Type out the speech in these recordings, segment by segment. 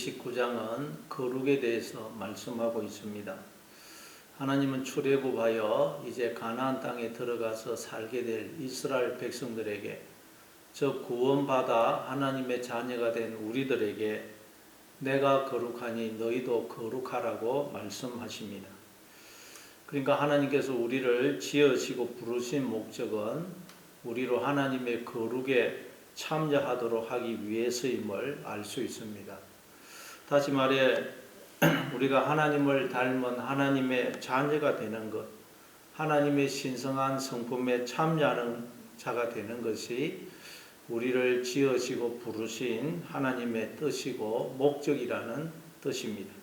19장은 거룩에 대해서 말씀하고 있습니다. 하나님은 출애굽하여 이제 가나안 땅에 들어가서 살게 될 이스라엘 백성들에게, 즉 구원받아 하나님의 자녀가 된 우리들에게 내가 거룩하니 너희도 거룩하라고 말씀하십니다. 그러니까 하나님께서 우리를 지으시고 부르신 목적은 우리로 하나님의 거룩에 참여하도록 하기 위해서임을 알 수 있습니다. 다시 말해 우리가 하나님을 닮은 하나님의 자녀가 되는 것, 하나님의 신성한 성품에 참여하는 자가 되는 것이 우리를 지으시고 부르신 하나님의 뜻이고 목적이라는 뜻입니다.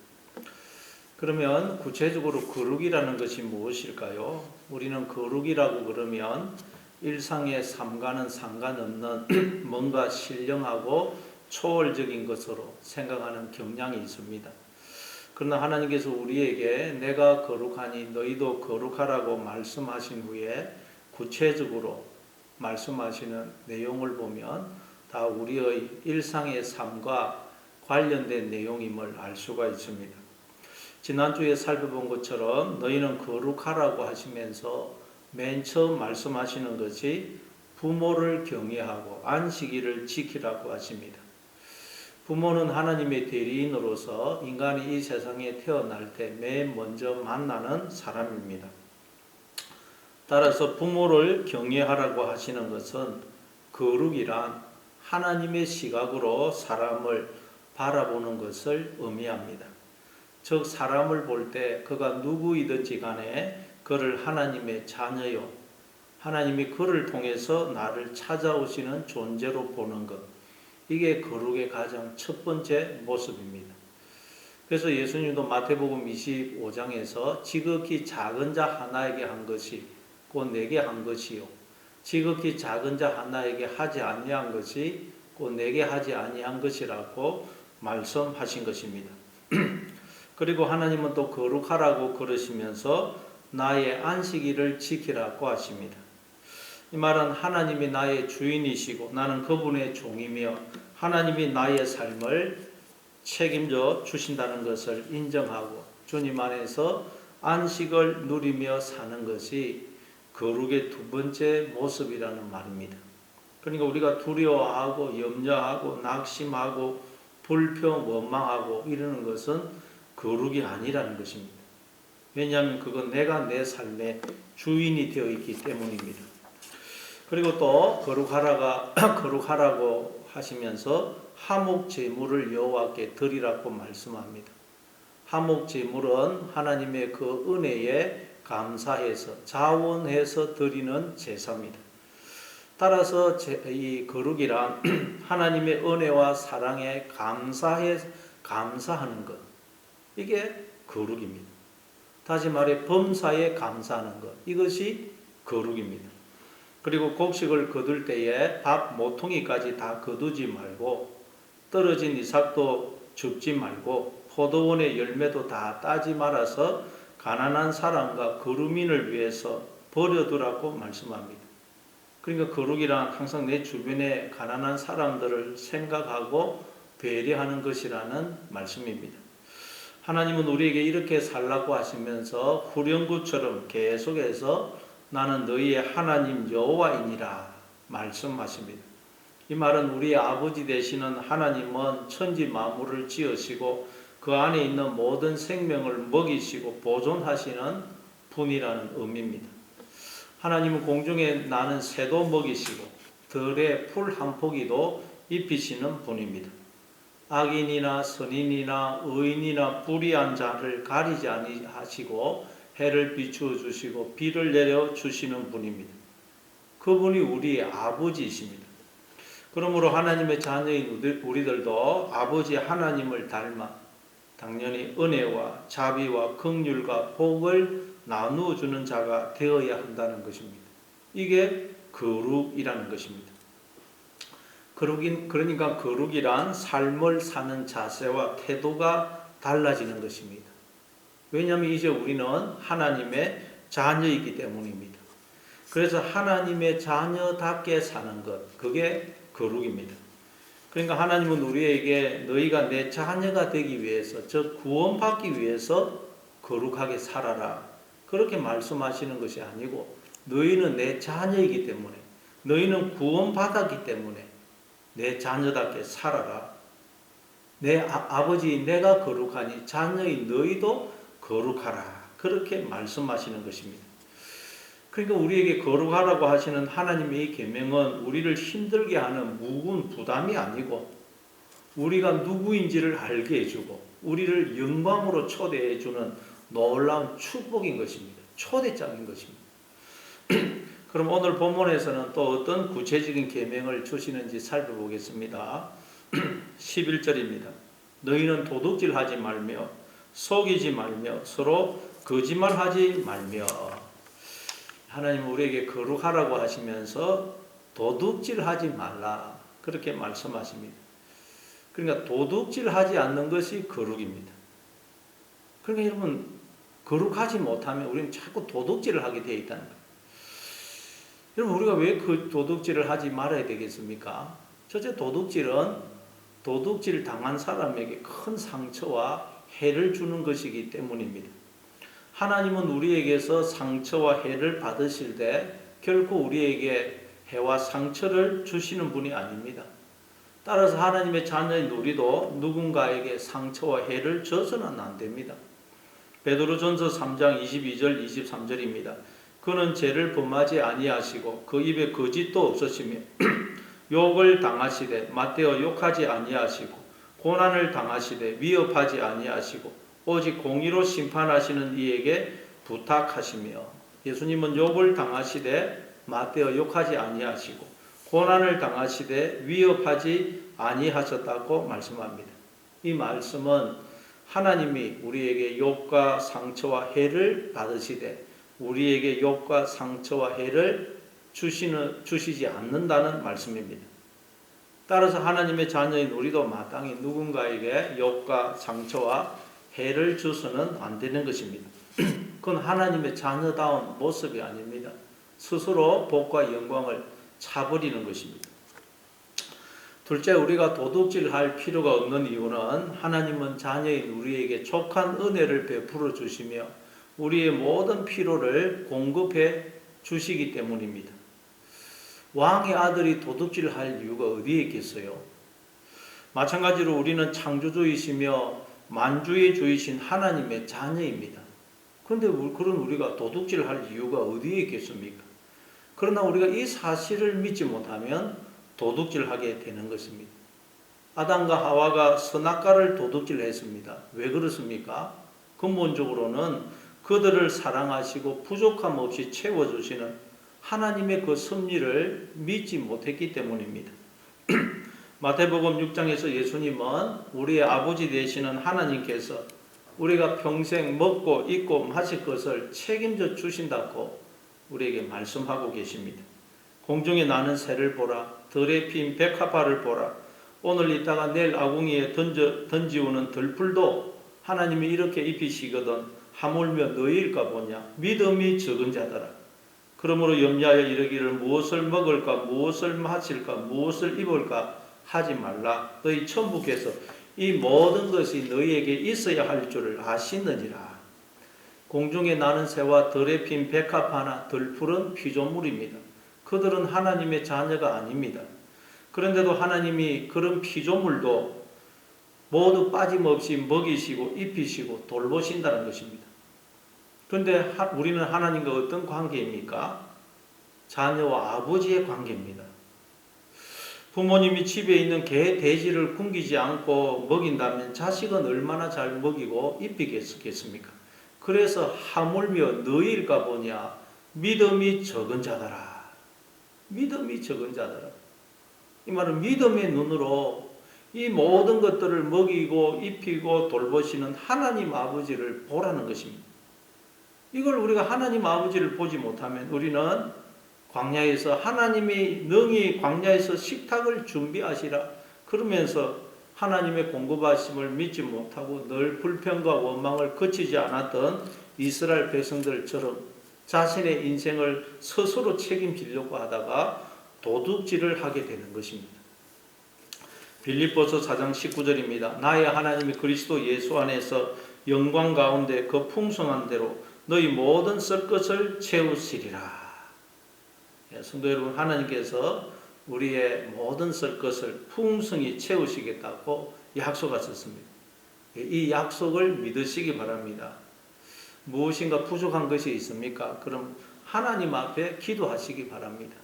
그러면 구체적으로 거룩이라는 것이 무엇일까요? 우리는 거룩이라고 그러면 일상의 삶과는 상관없는 뭔가 신령하고 초월적인 것으로 생각하는 경향이 있습니다. 그러나 하나님께서 우리에게 내가 거룩하니 너희도 거룩하라고 말씀하신 후에 구체적으로 말씀하시는 내용을 보면 다 우리의 일상의 삶과 관련된 내용임을 알 수가 있습니다. 지난주에 살펴본 것처럼 너희는 거룩하라고 하시면서 맨 처음 말씀하시는 것이 부모를 경외하고 안식일을 지키라고 하십니다. 부모는 하나님의 대리인으로서 인간이 이 세상에 태어날 때 맨 먼저 만나는 사람입니다. 따라서 부모를 경외하라고 하시는 것은 거룩이란 하나님의 시각으로 사람을 바라보는 것을 의미합니다. 즉 사람을 볼 때 그가 누구이든지 간에 그를 하나님의 자녀요, 하나님이 그를 통해서 나를 찾아오시는 존재로 보는 것, 이게 거룩의 가장 첫 번째 모습입니다. 그래서 예수님도 마태복음 25장에서 지극히 작은 자 하나에게 한 것이 곧 내게 한 것이요, 지극히 작은 자 하나에게 하지 아니한 것이 곧 내게 하지 아니한 것이라고 말씀하신 것입니다. 그리고 하나님은 또 거룩하라고 그러시면서 나의 안식일을 지키라고 하십니다. 이 말은 하나님이 나의 주인이시고 나는 그분의 종이며 하나님이 나의 삶을 책임져 주신다는 것을 인정하고 주님 안에서 안식을 누리며 사는 것이 거룩의 두 번째 모습이라는 말입니다. 그러니까 우리가 두려워하고 염려하고 낙심하고 불평, 원망하고 이러는 것은 거룩이 아니라는 것입니다. 왜냐하면 그건 내가 내 삶의 주인이 되어 있기 때문입니다. 그리고 또 거룩하라고 하시면서 화목 제물을 여호와께 드리라고 말씀합니다. 화목 제물은 하나님의 그 은혜에 감사해서 자원해서 드리는 제사입니다. 따라서 이 거룩이란 하나님의 은혜와 사랑에 감사하는 것, 이게 거룩입니다. 다시 말해 범사에 감사하는 것, 이것이 거룩입니다. 그리고 곡식을 거둘 때에 밥 모퉁이까지 다 거두지 말고 떨어진 이삭도 줍지 말고 포도원의 열매도 다 따지 말아서 가난한 사람과 거루민을 위해서 버려두라고 말씀합니다. 그러니까 거룩이란 항상 내 주변에 가난한 사람들을 생각하고 배려하는 것이라는 말씀입니다. 하나님은 우리에게 이렇게 살라고 하시면서 후렴구처럼 계속해서 나는 너희의 하나님 여호와이니라 말씀하십니다. 이 말은 우리의 아버지 되시는 하나님은 천지 만물을 지으시고 그 안에 있는 모든 생명을 먹이시고 보존하시는 분이라는 의미입니다. 하나님은 공중에 나는 새도 먹이시고 들에 풀 한 포기도 입히시는 분입니다. 악인이나 선인이나 의인이나 불의한 자를 가리지 아니하시고 해를 비추어 주시고 비를 내려 주시는 분입니다. 그분이 우리의 아버지이십니다. 그러므로 하나님의 자녀인 우리들도 아버지 하나님을 닮아 당연히 은혜와 자비와 긍휼과 복을 나누어 주는 자가 되어야 한다는 것입니다. 이게 거룩이라는 것입니다. 그러니까 거룩이란 삶을 사는 자세와 태도가 달라지는 것입니다. 왜냐하면 이제 우리는 하나님의 자녀이기 때문입니다. 그래서 하나님의 자녀답게 사는 것, 그게 거룩입니다. 그러니까 하나님은 우리에게 너희가 내 자녀가 되기 위해서, 즉 구원받기 위해서 거룩하게 살아라, 그렇게 말씀하시는 것이 아니고, 너희는 내 자녀이기 때문에, 너희는 구원받았기 때문에 내 자녀답게 살아라. 내 아버지 내가 거룩하니 자녀인 너희도 거룩하라, 그렇게 말씀하시는 것입니다. 그러니까 우리에게 거룩하라고 하시는 하나님의 이 계명은 우리를 힘들게 하는 무거운 부담이 아니고, 우리가 누구인지를 알게 해주고 우리를 영광으로 초대해주는 놀라운 축복인 것입니다. 초대장인 것입니다. 그럼 오늘 본문에서는 또 어떤 구체적인 계명을 주시는지 살펴보겠습니다. 11절입니다. 너희는 도둑질하지 말며 속이지 말며 서로 거짓말하지 말며. 하나님 우리에게 거룩하라고 하시면서 도둑질하지 말라, 그렇게 말씀하십니다. 그러니까 도둑질하지 않는 것이 거룩입니다. 그러니까 여러분, 거룩하지 못하면 우리는 자꾸 도둑질을 하게 되어 있다는 거예요. 여러분, 우리가 왜 그 도둑질을 하지 말아야 되겠습니까? 첫째, 도둑질 당한 사람에게 큰 상처와 해를 주는 것이기 때문입니다. 하나님은 우리에게서 상처와 해를 받으실 때 결코 우리에게 해와 상처를 주시는 분이 아닙니다. 따라서 하나님의 자녀인 우리도 누군가에게 상처와 해를 줘서는 안 됩니다. 베드로전서 3장 22절 23절입니다. 그는 죄를 범하지 아니하시고 그 입에 거짓도 없으시며 욕을 당하시되 맞대어 욕하지 아니하시고 고난을 당하시되 위협하지 아니하시고 오직 공의로 심판하시는 이에게 부탁하시며. 예수님은 욕을 당하시되 맞대어 욕하지 아니하시고 고난을 당하시되 위협하지 아니하셨다고 말씀합니다. 이 말씀은 하나님이 우리에게 욕과 상처와 해를 받으시되 우리에게 욕과 상처와 해를 주시지 않는다는 말씀입니다. 따라서 하나님의 자녀인 우리도 마땅히 누군가에게 욕과 상처와 해를 줘서는 안 되는 것입니다. 그건 하나님의 자녀다운 모습이 아닙니다. 스스로 복과 영광을 차버리는 것입니다. 둘째, 우리가 도둑질할 필요가 없는 이유는 하나님은 자녀인 우리에게 족한 은혜를 베풀어 주시며 우리의 모든 필요를 공급해 주시기 때문입니다. 왕의 아들이 도둑질할 이유가 어디에 있겠어요? 마찬가지로 우리는 창조주이시며 만주의주이신 하나님의 자녀입니다. 그런데 그런 우리가 도둑질할 이유가 어디에 있겠습니까? 그러나 우리가 이 사실을 믿지 못하면 도둑질하게 되는 것입니다. 아담과 하와가 선악과를 도둑질했습니다. 왜 그렇습니까? 근본적으로는 그들을 사랑하시고 부족함 없이 채워주시는 하나님의 그 섭리를 믿지 못했기 때문입니다. 마태복음 6장에서 예수님은 우리의 아버지 되시는 하나님께서 우리가 평생 먹고 입고 마실 것을 책임져 주신다고 우리에게 말씀하고 계십니다. 공중에 나는 새를 보라, 들에 핀 백합화를 보라, 오늘 있다가 내일 아궁이에 던지우는 들풀도 하나님이 이렇게 입히시거든 하물며 너희일까 보냐. 믿음이 적은 자들아, 그러므로 염려하여 이르기를 무엇을 먹을까 무엇을 마실까 무엇을 입을까 하지 말라. 너희 천부께서 이 모든 것이 너희에게 있어야 할 줄을 아시느니라. 공중에 나는 새와 들에 핀 백합화나 들풀은 피조물입니다. 그들은 하나님의 자녀가 아닙니다. 그런데도 하나님이 그런 피조물도 모두 빠짐없이 먹이시고 입히시고 돌보신다는 것입니다. 그런데 우리는 하나님과 어떤 관계입니까? 자녀와 아버지의 관계입니다. 부모님이 집에 있는 개, 돼지를 굶기지 않고 먹인다면 자식은 얼마나 잘 먹이고 입히겠습니까? 그래서 하물며 너희일까 보냐. 믿음이 적은 자더라. 믿음이 적은 자더라. 이 말은 믿음의 눈으로 이 모든 것들을 먹이고 입히고 돌보시는 하나님 아버지를 보라는 것입니다. 이걸 우리가 하나님 아버지를 보지 못하면 우리는 광야에서 하나님이 능히 광야에서 식탁을 준비하시라 그러면서 하나님의 공급하심을 믿지 못하고 늘 불평과 원망을 그치지 않았던 이스라엘 백성들처럼 자신의 인생을 스스로 책임지려고 하다가 도둑질을 하게 되는 것입니다. 빌립보서 4장 19절입니다. 나의 하나님이 그리스도 예수 안에서 영광 가운데 그 풍성한 대로 너희 모든 썰 것을 채우시리라. 성도 여러분, 하나님께서 우리의 모든 썰 것을 풍성히 채우시겠다고 약속하셨습니다. 이 약속을 믿으시기 바랍니다. 무엇인가 부족한 것이 있습니까? 그럼 하나님 앞에 기도하시기 바랍니다.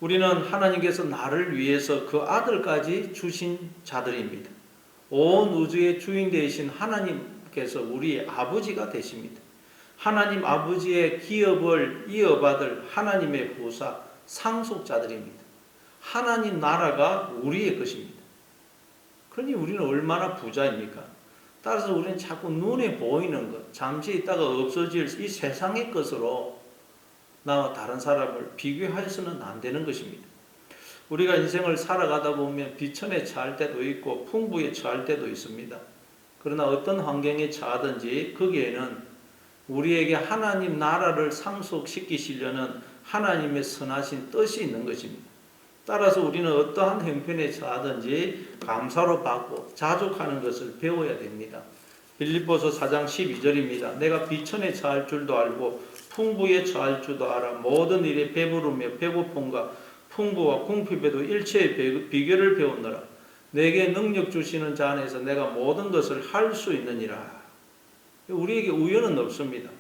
우리는 하나님께서 나를 위해서 그 아들까지 주신 자들입니다. 온 우주의 주인 되신 하나님께서 우리의 아버지가 되십니다. 하나님 아버지의 기업을 이어받을 하나님의 후사 상속자들입니다. 하나님 나라가 우리의 것입니다. 그러니 우리는 얼마나 부자입니까? 따라서 우리는 자꾸 눈에 보이는 것, 잠시 있다가 없어질 이 세상의 것으로 나와 다른 사람을 비교해서는 안 되는 것입니다. 우리가 인생을 살아가다 보면 비천에 처할 때도 있고 풍부에 처할 때도 있습니다. 그러나 어떤 환경에 처하든지 거기에는 우리에게 하나님 나라를 상속시키시려는 하나님의 선하신 뜻이 있는 것입니다. 따라서 우리는 어떠한 형편에 처하든지 감사로 받고 자족하는 것을 배워야 됩니다. 빌립보서 4장 12절입니다. 내가 비천에 처할 줄도 알고 풍부에 처할 줄도 알아 모든 일에 배부르며 배고픔과 풍부와 궁핍에도 일체의 비결을 배우느라 내게 능력 주시는 자 안에서 내가 모든 것을 할 수 있느니라. 우리에게 우연은 없습니다.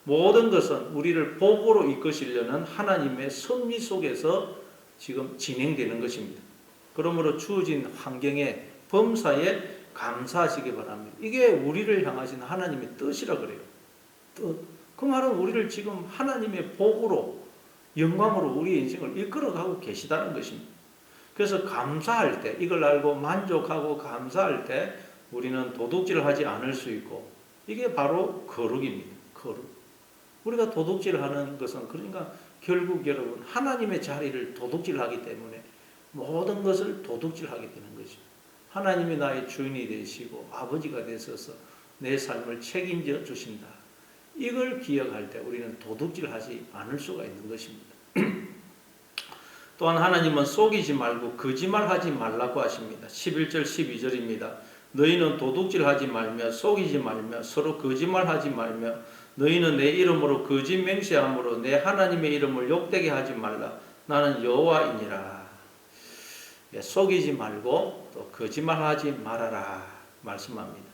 모든 것은 우리를 복으로 이끄시려는 하나님의 섭리 속에서 지금 진행되는 것입니다. 그러므로 주어진 환경에 범사에 감사하시기 바랍니다. 이게 우리를 향하신 하나님의 뜻이라 그래요. 뜻. 그 말은 우리를 지금 하나님의 복으로 영광으로 우리의 인생을 이끌어가고 계시다는 것입니다. 그래서 감사할 때 이걸 알고 만족하고 감사할 때 우리는 도둑질하지 않을 수 있고 이게 바로 거룩입니다. 거룩. 우리가 도둑질하는 것은 그러니까 결국 여러분 하나님의 자리를 도둑질하기 때문에 모든 것을 도둑질하게 되는 것입니다. 하나님이 나의 주인이 되시고 아버지가 되셔서 내 삶을 책임져 주신다. 이걸 기억할 때 우리는 도둑질하지 않을 수가 있는 것입니다. 또한 하나님은 속이지 말고 거짓말하지 말라고 하십니다. 11절 12절입니다. 너희는 도둑질하지 말며 속이지 말며 서로 거짓말하지 말며 너희는 내 이름으로 거짓 맹세함으로 내 하나님의 이름을 욕되게 하지 말라. 나는 여호와이니라. 속이지 말고 또 거짓말하지 말아라 말씀합니다.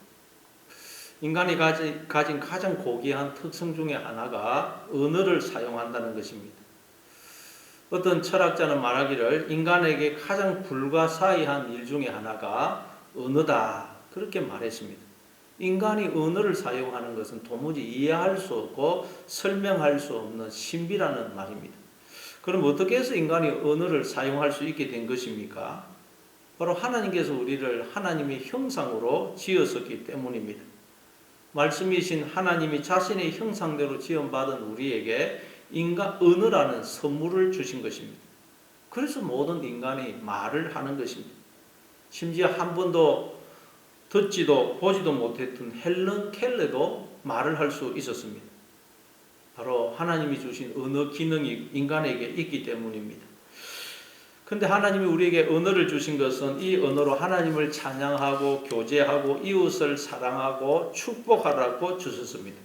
인간이 가진 가장 고귀한 특성 중에 하나가 언어를 사용한다는 것입니다. 어떤 철학자는 말하기를 인간에게 가장 불가사의한 일 중에 하나가 언어다 그렇게 말했습니다. 인간이 언어를 사용하는 것은 도무지 이해할 수 없고 설명할 수 없는 신비라는 말입니다. 그럼 어떻게 해서 인간이 언어를 사용할 수 있게 된 것입니까? 바로 하나님께서 우리를 하나님의 형상으로 지었었기 때문입니다. 말씀이신 하나님이 자신의 형상대로 지음받은 우리에게 인간 언어라는 선물을 주신 것입니다. 그래서 모든 인간이 말을 하는 것입니다. 심지어 한 번도 듣지도 보지도 못했던 헬런 켈러도 말을 할 수 있었습니다. 바로 하나님이 주신 언어 기능이 인간에게 있기 때문입니다. 근데 하나님이 우리에게 언어를 주신 것은 이 언어로 하나님을 찬양하고 교제하고 이웃을 사랑하고 축복하라고 주셨습니다.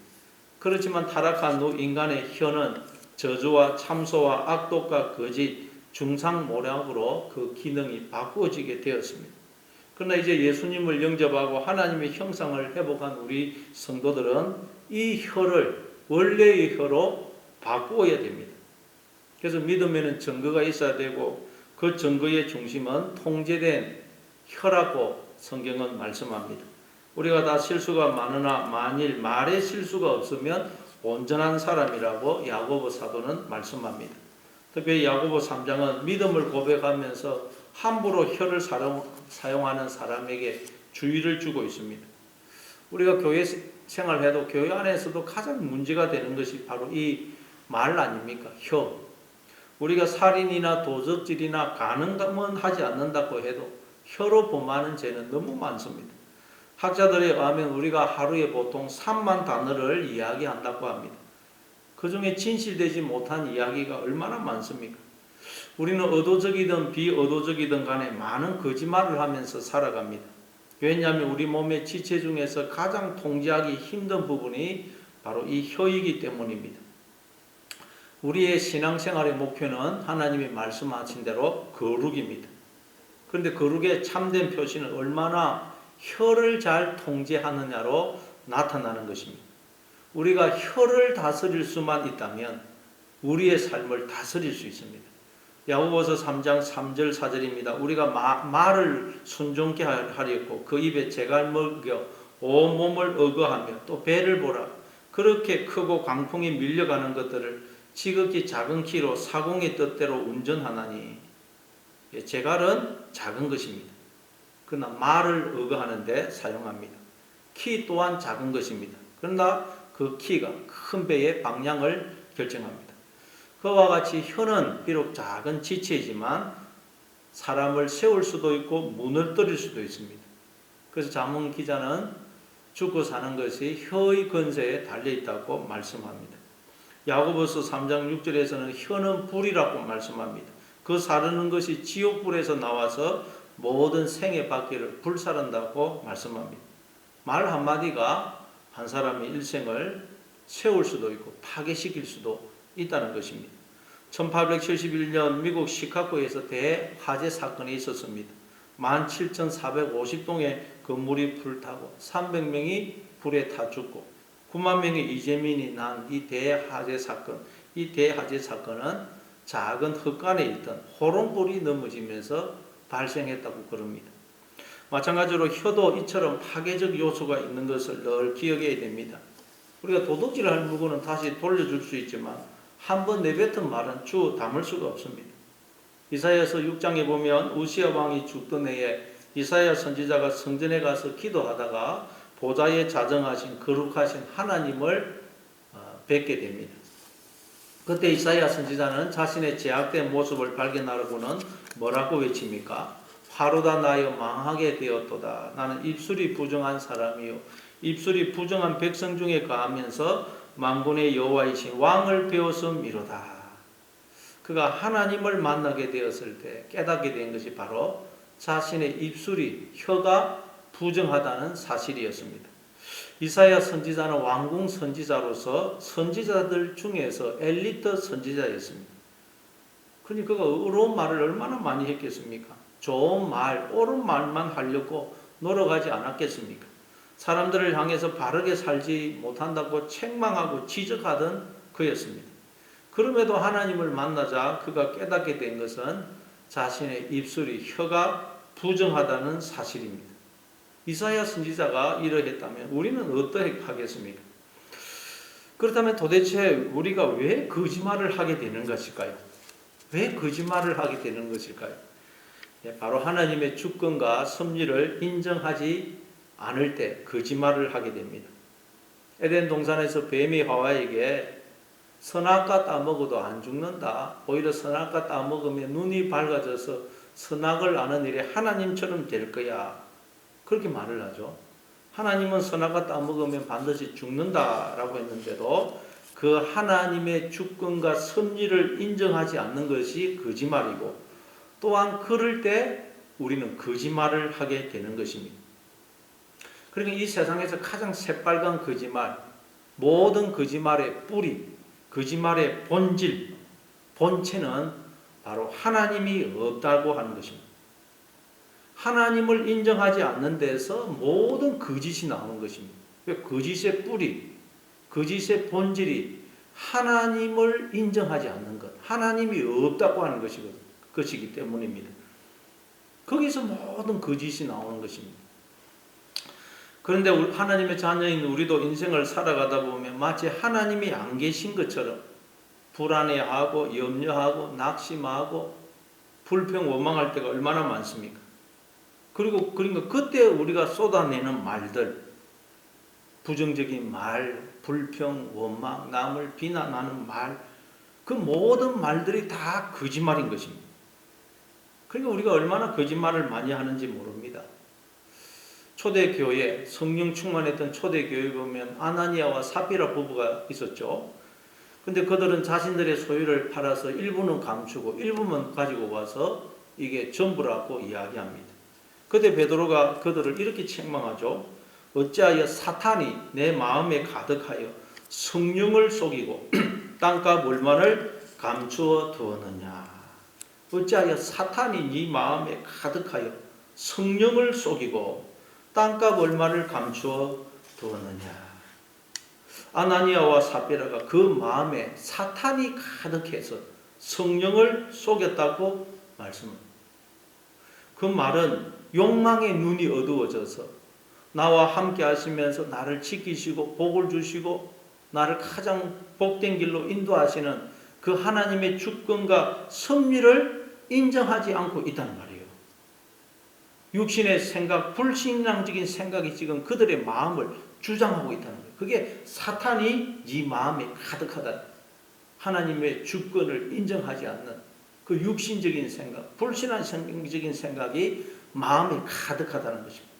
그렇지만 타락한 후 인간의 혀는 저주와 참소와 악독과 거짓, 중상모략으로 그 기능이 바꾸어지게 되었습니다. 그러나 이제 예수님을 영접하고 하나님의 형상을 회복한 우리 성도들은 이 혀를 원래의 혀로 바꾸어야 됩니다. 그래서 믿음에는 증거가 있어야 되고 그 증거의 중심은 통제된 혀라고 성경은 말씀합니다. 우리가 다 실수가 많으나 만일 말에 실수가 없으면 온전한 사람이라고 야고보 사도는 말씀합니다. 특별히 야고보 3장은 믿음을 고백하면서 함부로 혀를 사용하는 사람에게 주의를 주고 있습니다. 우리가 교회 생활해도 교회 안에서도 가장 문제가 되는 것이 바로 이 말 아닙니까? 혀. 우리가 살인이나 도적질이나 간음은 하지 않는다고 해도 혀로 범하는 죄는 너무 많습니다. 학자들에 의하면 우리가 하루에 보통 3만 단어를 이야기한다고 합니다. 그 중에 진실되지 못한 이야기가 얼마나 많습니까? 우리는 의도적이든 비의도적이든 간에 많은 거짓말을 하면서 살아갑니다. 왜냐하면 우리 몸의 지체 중에서 가장 통제하기 힘든 부분이 바로 이 혀이기 때문입니다. 우리의 신앙생활의 목표는 하나님이 말씀하신 대로 거룩입니다. 그런데 거룩의 참된 표시는 얼마나 혀를 잘 통제하느냐로 나타나는 것입니다. 우리가 혀를 다스릴 수만 있다면 우리의 삶을 다스릴 수 있습니다. 야고보서 3장 3절 4절입니다. 우리가 말을 순종케 하려고 그 입에 재갈 먹여 온몸을 어거하며 또 배를 보라. 그렇게 크고 광풍이 밀려가는 것들을 지극히 작은 키로 사공의 뜻대로 운전하나니. 재갈은 작은 것입니다. 그러나 말을 어거하는 데 사용합니다. 키 또한 작은 것입니다. 그러나 그 키가 큰 배의 방향을 결정합니다. 그와 같이 혀는 비록 작은 지체이지만 사람을 세울 수도 있고 무너뜨릴 수도 있습니다. 그래서 잠언 기자는 죽고 사는 것이 혀의 근세에 달려있다고 말씀합니다. 야고보서 3장 6절에서는 혀는 불이라고 말씀합니다. 그 사르는 것이 지옥불에서 나와서 모든 생의 바퀴를 불사른다고 말씀합니다. 말 한마디가 한 사람의 일생을 세울 수도 있고 파괴시킬 수도 있다는 것입니다. 1871년 미국 시카고에서 대화재 사건이 있었습니다. 17,450동의 건물이 불타고 300명이 불에 타 죽고 9만 명의 이재민이 난 이 대화재 사건, 이 대화재 사건은 작은 흙간에 있던 호롱불이 넘어지면서 발생했다고 그럽니다. 마찬가지로 혀도 이처럼 파괴적 요소가 있는 것을 늘 기억해야 됩니다. 우리가 도둑질할 물건은 다시 돌려줄 수 있지만 한번 내뱉은 말은 주워 담을 수가 없습니다. 이사야서 6장에 보면 우시야 왕이 죽던 해에 이사야 선지자가 성전에 가서 기도하다가 보좌에 자정하신 거룩하신 하나님을 뵙게 됩니다. 그때 이사야 선지자는 자신의 제약된 모습을 발견하고는 뭐라고 외칩니까? 화로다 나여 망하게 되었도다. 나는 입술이 부정한 사람이요 입술이 부정한 백성 중에 거하면서 만군의 여호와이신 왕을 배웠음이로다. 그가 하나님을 만나게 되었을 때 깨닫게 된 것이 바로 자신의 입술이 혀가 부정하다는 사실이었습니다. 이사야 선지자는 왕궁 선지자로서 선지자들 중에서 엘리트 선지자였습니다. 그러니 그가 의로운 말을 얼마나 많이 했겠습니까? 좋은 말, 옳은 말만 하려고 노력하지 않았겠습니까? 사람들을 향해서 바르게 살지 못한다고 책망하고 지적하던 그였습니다. 그럼에도 하나님을 만나자 그가 깨닫게 된 것은 자신의 입술이 혀가 부정하다는 사실입니다. 이사야 선지자가 이러했다면 우리는 어떻게 하겠습니까? 그렇다면 도대체 우리가 왜 거짓말을 하게 되는 것일까요? 왜 거짓말을 하게 되는 것일까요? 바로 하나님의 주권과 섭리를 인정하지 않을 때 거짓말을 하게 됩니다. 에덴 동산에서 뱀이 하와에게 선악과 따먹어도 안 죽는다. 오히려 선악과 따먹으면 눈이 밝아져서 선악을 아는 일에 하나님처럼 될 거야. 그렇게 말을 하죠. 하나님은 선악과 따먹으면 반드시 죽는다라고 했는데도 그 하나님의 주권과 섭리를 인정하지 않는 것이 거짓말이고 또한 그럴 때 우리는 거짓말을 하게 되는 것입니다. 그러니까 이 세상에서 가장 새빨간 거짓말, 모든 거짓말의 뿌리, 거짓말의 본질, 본체는 바로 하나님이 없다고 하는 것입니다. 하나님을 인정하지 않는 데서 모든 거짓이 나오는 것입니다. 거짓의 뿌리, 거짓의 본질이 하나님을 인정하지 않는 것, 하나님이 없다고 하는 것이기 때문입니다. 거기서 모든 거짓이 나오는 것입니다. 그런데 하나님의 자녀인 우리도 인생을 살아가다 보면 마치 하나님이 안 계신 것처럼 불안해하고 염려하고 낙심하고 불평 원망할 때가 얼마나 많습니까? 그러니까 그때 우리가 쏟아내는 말들, 부정적인 말, 불평, 원망, 남을 비난하는 말, 그 모든 말들이 다 거짓말인 것입니다. 그러니까 우리가 얼마나 거짓말을 많이 하는지 모릅니다. 초대교회, 성령 충만했던 초대교회 보면 아나니아와 삽비라 부부가 있었죠. 근데 그들은 자신들의 소유를 팔아서 일부는 감추고 일부만 가지고 와서 이게 전부라고 이야기합니다. 그때 베드로가 그들을 이렇게 책망하죠. 어찌하여 사탄이 내 마음에 가득하여 성령을 속이고 땅값 얼마를 감추어 두었느냐. 어찌하여 사탄이 네 마음에 가득하여 성령을 속이고 땅값 얼마를 감추어 두었느냐. 아나니아와 삽비라가 그 마음에 사탄이 가득해서 성령을 속였다고 말씀합니다. 그 말은 욕망의 눈이 어두워져서 나와 함께 하시면서 나를 지키시고 복을 주시고 나를 가장 복된 길로 인도하시는 그 하나님의 주권과 섭리를 인정하지 않고 있다는 말이에요. 육신의 생각, 불신앙적인 생각이 지금 그들의 마음을 주장하고 있다는 거예요. 그게 사탄이 네 마음에 가득하다. 하나님의 주권을 인정하지 않는 그 육신적인 생각, 불신앙적인 생각이 마음에 가득하다는 것입니다.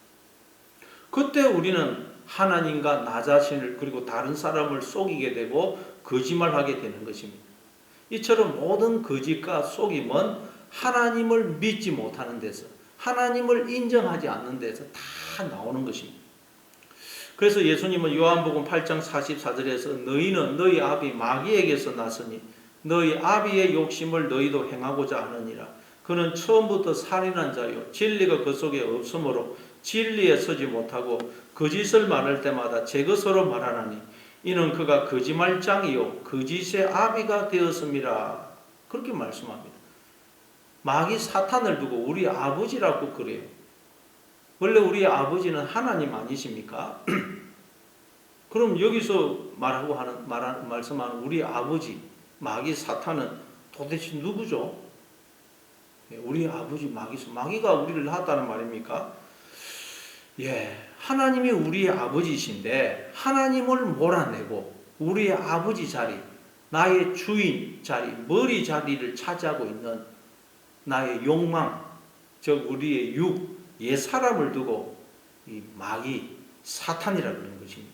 그때 우리는 하나님과 나 자신을 그리고 다른 사람을 속이게 되고 거짓말하게 되는 것입니다. 이처럼 모든 거짓과 속임은 하나님을 믿지 못하는 데서, 하나님을 인정하지 않는 데서 다 나오는 것입니다. 그래서 예수님은 요한복음 8장 44절에서 너희는 너희 아비 마귀에게서 났으니 너희 아비의 욕심을 너희도 행하고자 하느니라. 그는 처음부터 살인한 자요 진리가 그 속에 없으므로 진리에 서지 못하고 거짓을 말할 때마다 제 것으로 말하나니 이는 그가 거짓말장이요 거짓의 아비가 되었음이라. 그렇게 말씀합니다. 마귀 사탄을 두고 우리 아버지라고 그래요. 원래 우리 아버지는 하나님 아니십니까? 그럼 여기서 말씀하는 우리 아버지 마귀 사탄은 도대체 누구죠? 우리 아버지 마귀가 우리를 낳았다는 말입니까? 예, 하나님이 우리의 아버지이신데 하나님을 몰아내고 우리의 아버지 자리, 나의 주인 자리, 머리 자리를 차지하고 있는 나의 욕망, 즉 우리의 옛사람을 두고 이 마귀 사탄이라고 하는 것입니다.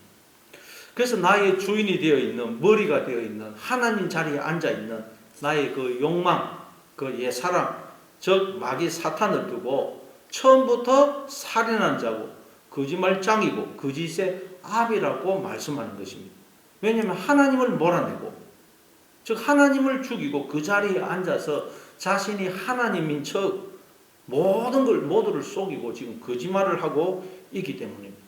그래서 나의 주인이 되어 있는, 머리가 되어 있는, 하나님 자리에 앉아 있는 나의 그 욕망, 그 옛사람, 즉 마귀 사탄을 두고 처음부터 살인한 자고 거짓말장이고 거짓의 아비라고 말씀하는 것입니다. 왜냐하면 하나님을 몰아내고 즉 하나님을 죽이고 그 자리에 앉아서 자신이 하나님인 척 모두를 속이고 지금 거짓말을 하고 있기 때문입니다.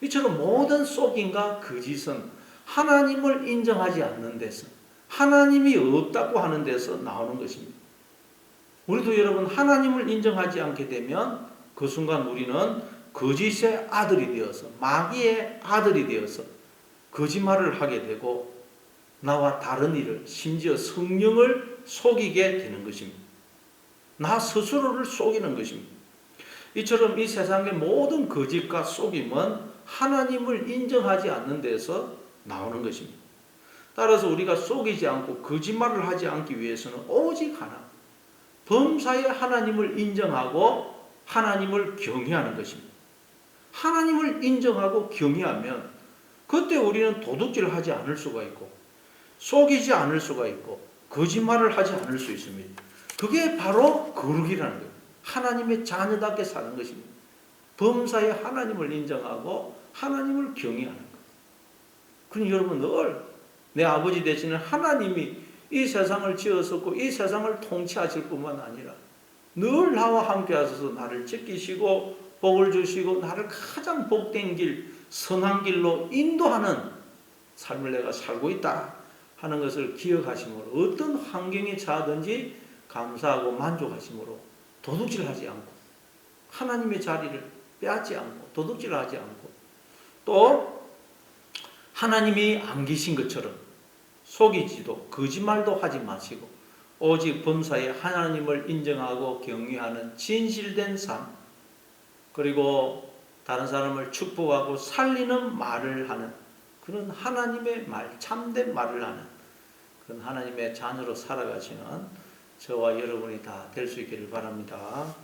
이처럼 모든 속임과 거짓은 하나님을 인정하지 않는 데서, 하나님이 없다고 하는 데서 나오는 것입니다. 우리도 여러분 하나님을 인정하지 않게 되면 그 순간 우리는 거짓의 아들이 되어서, 마귀의 아들이 되어서 거짓말을 하게 되고 나와 다른 일을, 심지어 성령을 속이게 되는 것입니다. 나 스스로를 속이는 것입니다. 이처럼 이 세상의 모든 거짓과 속임은 하나님을 인정하지 않는 데서 나오는 것입니다. 따라서 우리가 속이지 않고 거짓말을 하지 않기 위해서는 오직 하나, 범사에 하나님을 인정하고 하나님을 경외하는 것입니다. 하나님을 인정하고 경외하면 그때 우리는 도둑질을 하지 않을 수가 있고 속이지 않을 수가 있고 거짓말을 하지 않을 수 있습니다. 그게 바로 거룩이라는 거예요. 하나님의 자녀답게 사는 것입니다. 범사에 하나님을 인정하고 하나님을 경외하는 것. 그러니 여러분 늘 내 아버지 되시는 하나님이 이 세상을 지었었고 이 세상을 통치하실 뿐만 아니라 늘 나와 함께 하셔서 나를 지키시고 복을 주시고 나를 가장 복된 길, 선한 길로 인도하는 삶을 내가 살고 있다 하는 것을 기억하심으로 어떤 환경에 처하든지 감사하고 만족하심으로 도둑질하지 않고 하나님의 자리를 빼앗지 않고 도둑질하지 않고 또 하나님이 안 계신 것처럼 속이지도 거짓말도 하지 마시고 오직 범사에 하나님을 인정하고 경외하는 진실된 삶, 그리고 다른 사람을 축복하고 살리는 말을 하는 그런 하나님의 말, 참된 말을 하는 그런 하나님의 자녀로 살아가시는 저와 여러분이 다 될 수 있기를 바랍니다.